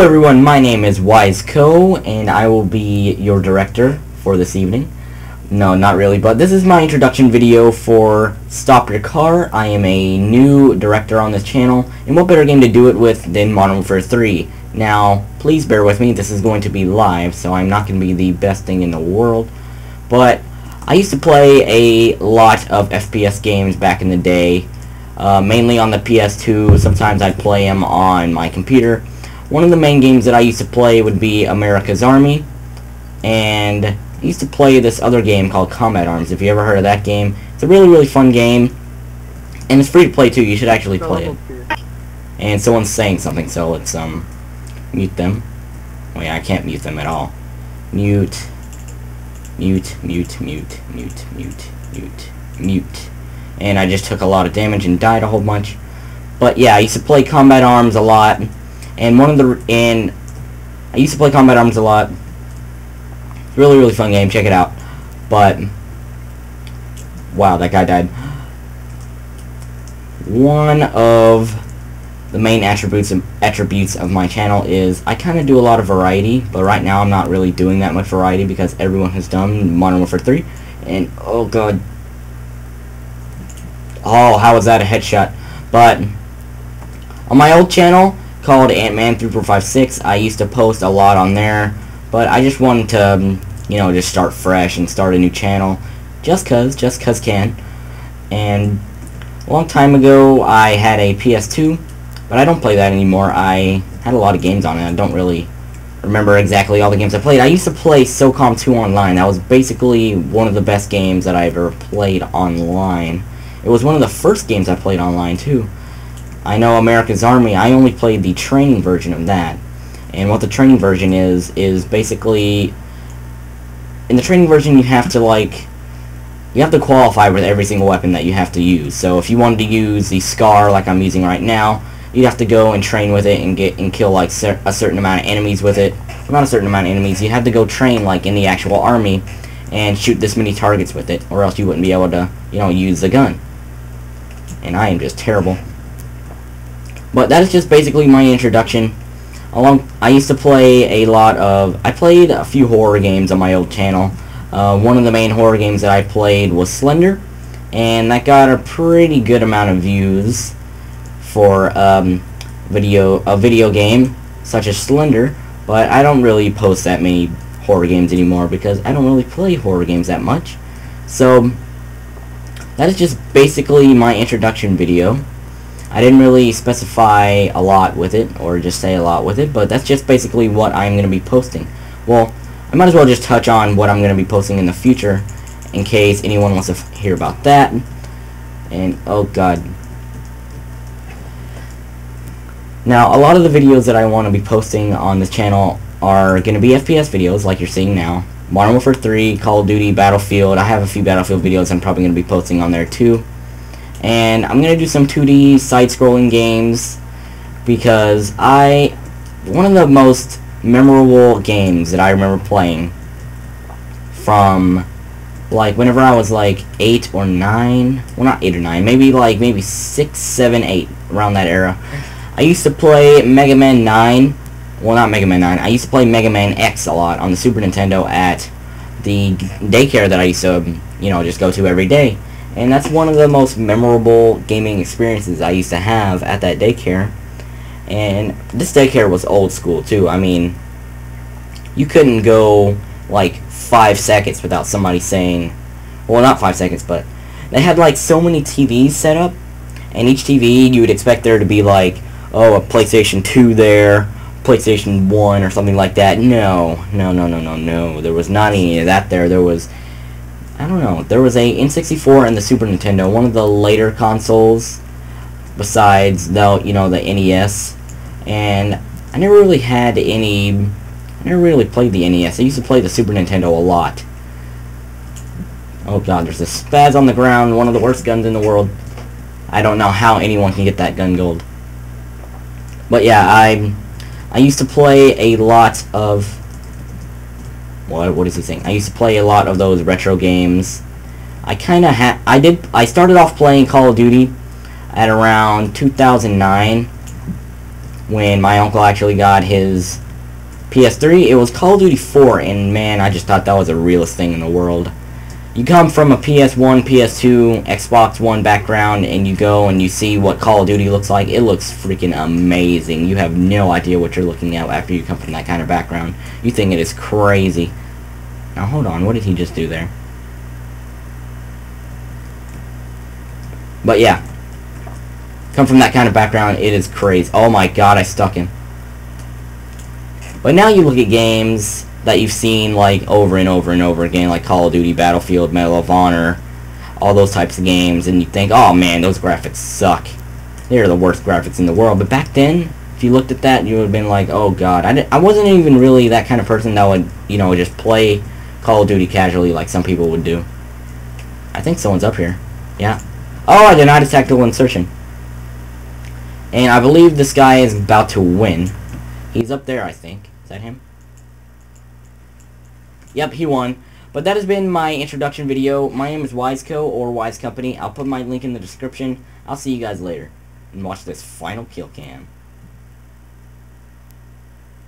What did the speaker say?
Hello everyone, my name is WizeCo, and I will be your director for this evening. No, not really, but this is my introduction video for Stop Your Car. I am a new director on this channel, and what better game to do it with than Modern Warfare 3. Now, please bear with me, this is going to be live, so I'm not going to be the best thing in the world, but I used to play a lot of FPS games back in the day, mainly on the PS2. Sometimes I'd play them on my computer. One of the main games that I used to play would be America's Army, and I used to play this other game called Combat Arms. If you ever heard of that game, it's a really fun game, and it's free to play too. You should actually play it. And someone's saying something, so let's mute them. Oh yeah, I can't mute them at all. Mute. And I just took a lot of damage and died a whole bunch. But yeah, I used to play Combat Arms a lot. And I used to play Combat Arms a lot. Really fun game, check it out. But wow, that guy died. One of the main attributes of my channel is I kind of do a lot of variety, but right now I'm not really doing that much variety because everyone has done Modern Warfare 3. And oh god. Oh, how was that a headshot? But on my old channel called Ant-Man3456, I used to post a lot on there, but I just wanted to, you know, just start fresh and start a new channel, just cause can. And a long time ago, I had a PS2, but I don't play that anymore. I had a lot of games on it. I don't really remember exactly all the games I played. I used to play SOCOM 2 online. That was basically one of the best games that I ever played online. It was one of the first games I played online, too. I know America's Army, I only played the training version of that. And what the training version is basically, in the training version you have to qualify with every single weapon that you have to use. So if you wanted to use the SCAR like I'm using right now, you'd have to go and train with it and kill like a certain amount of enemies with it. Not a certain amount of enemies, you'd have to go train like in the actual army and shoot this many targets with it, or else you wouldn't be able to, you know, use the gun. And I am just terrible. But that is just basically my introduction. I used to play I played a few horror games on my old channel. One of the main horror games that I played was Slender, and that got a pretty good amount of views for a video game such as Slender. But I don't really post that many horror games anymore because I don't really play horror games that much. So that is just basically my introduction video. I didn't really specify a lot with it, or just say a lot with it, but that's just basically what I'm going to be posting. Well, I might as well just touch on what I'm going to be posting in the future, in case anyone wants to hear about that. And, oh god. Now, a lot of the videos that I want to be posting on this channel are going to be FPS videos, like you're seeing now. Modern Warfare 3, Call of Duty, Battlefield. I have a few Battlefield videos I'm probably going to be posting on there too. And I'm going to do some 2D side-scrolling games because one of the most memorable games that I remember playing from, like, whenever I was, like, 8 or 9, well, not 8 or 9, maybe 6, 7, 8, around that era. I used to play Mega Man 9, well, not Mega Man 9, I used to play Mega Man X a lot on the Super Nintendo at the daycare that I used to, you know, just go to every day. And that's one of the most memorable gaming experiences I used to have at that daycare. And this daycare was old school too. I mean, you couldn't go like 5 seconds without somebody saying, well, not 5 seconds, but they had like so many TVs set up, and each TV you would expect there to be like, oh, a PlayStation 2 there, PlayStation 1 or something like that. No. There was not any of that there. There was, I don't know, there was a N64 and the Super Nintendo, one of the later consoles besides the, you know, the NES. And I never really played the NES. I used to play the Super Nintendo a lot. Oh god, there's a Spaz on the ground, one of the worst guns in the world. I don't know how anyone can get that gun gold. But yeah, I used to play a lot of, what is he saying? I used to play a lot of those retro games. I started off playing Call of Duty at around 2009. when my uncle actually got his PS3, it was Call of Duty 4, and man, I just thought that was the realest thing in the world. You come from a PS1, PS2, Xbox One background, and you go and you see what Call of Duty looks like. It looks freaking amazing. You have no idea what you're looking at after you come from that kind of background. You think it is crazy. Now hold on, what did he just do there? But yeah, come from that kind of background, it is crazy. Oh my god, I stuck him. But now you look at games that you've seen like over and over and over again, like Call of Duty, Battlefield, Medal of Honor, all those types of games, and you think, oh man, those graphics suck. They're the worst graphics in the world. But back then, if you looked at that, you would have been like, oh god. I wasn't even really that kind of person that would, you know, just play Call of Duty casually like some people would do. I think someone's up here. Yeah. Oh, I denied a tactical insertion. And I believe this guy is about to win. He's up there, I think. Is that him? Yep, he won. But that has been my introduction video. My name is WizeCo, or Wize Company. I'll put my link in the description. I'll see you guys later. And watch this final kill cam.